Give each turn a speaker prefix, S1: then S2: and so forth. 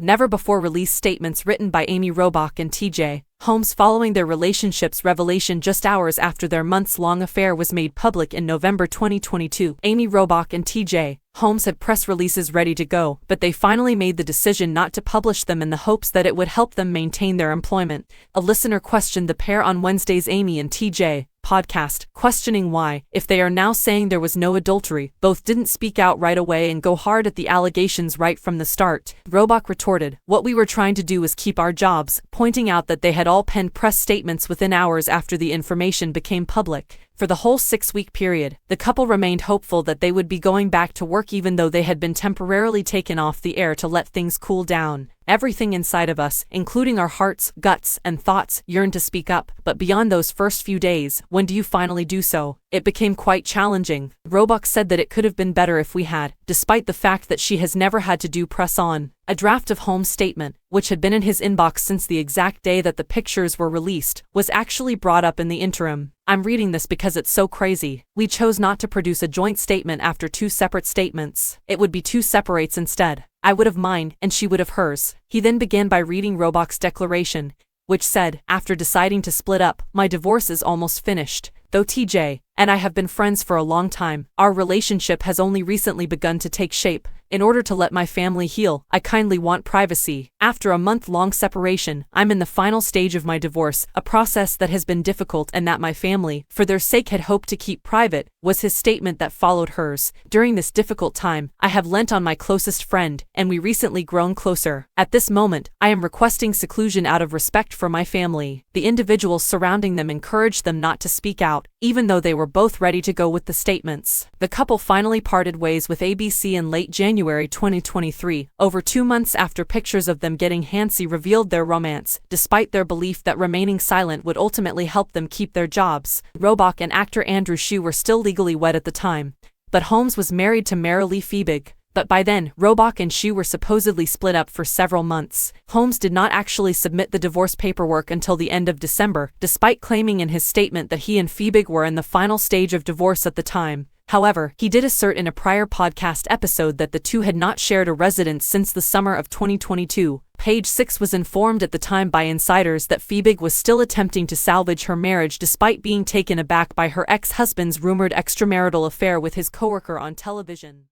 S1: never-before-released statements written by Amy Robach and TJ Holmes following their relationship's revelation just hours after their months-long affair was made public in November 2022. Amy Robach and TJ Holmes had press releases ready to go, but they finally made the decision not to publish them in the hopes that it would help them maintain their employment. A listener questioned the pair on Wednesday's Amy and TJ podcast, questioning why, if they are now saying there was no adultery, both didn't speak out right away and go hard at the allegations right from the start. Robach retorted, "What we were trying to do was keep our jobs," pointing out that they had all penned press statements within hours after the information became public. For the whole 6-week period, the couple remained hopeful that they would be going back to work even though they had been temporarily taken off the air to let things cool down. "Everything inside of us, including our hearts, guts, and thoughts, yearned to speak up, but beyond those first few days, when do you finally do so? It became quite challenging." Robach said that it could have been better if we had, despite the fact that she has never had to do press on. A draft of Holmes' statement, which had been in his inbox since the exact day that the pictures were released, was actually brought up in the interim. "I'm reading this because it's so crazy. We chose not to produce a joint statement after 2 separate statements. It would be 2 separates instead. I would have mine, and she would have hers." He then began by reading Robach's declaration, which said, "After deciding to split up, my divorce is almost finished. Though TJ and I have been friends for a long time, our relationship has only recently begun to take shape. In order to let my family heal, I kindly want privacy. After a month-long separation, I'm in the final stage of my divorce, a process that has been difficult and that my family, for their sake, had hoped to keep private," was his statement that followed hers. "During this difficult time, I have lent on my closest friend, and we recently grown closer. At this moment, I am requesting seclusion out of respect for my family." The individuals surrounding them encouraged them not to speak out, even though they were both ready to go with the statements. The couple finally parted ways with ABC in late January 2023, over 2 months after pictures of them getting handsy revealed their romance, despite their belief that remaining silent would ultimately help them keep their jobs. Robach and actor Andrew Shue were still legally wed at the time, but Holmes was married to Marilee Fiebig. But by then, Robach and Shue were supposedly split up for several months. Holmes did not actually submit the divorce paperwork until the end of December, despite claiming in his statement that he and Fiebig were in the final stage of divorce at the time. However, he did assert in a prior podcast episode that the two had not shared a residence since the summer of 2022. Page 6 was informed at the time by insiders that Fiebig was still attempting to salvage her marriage despite being taken aback by her ex-husband's rumored extramarital affair with his coworker on television.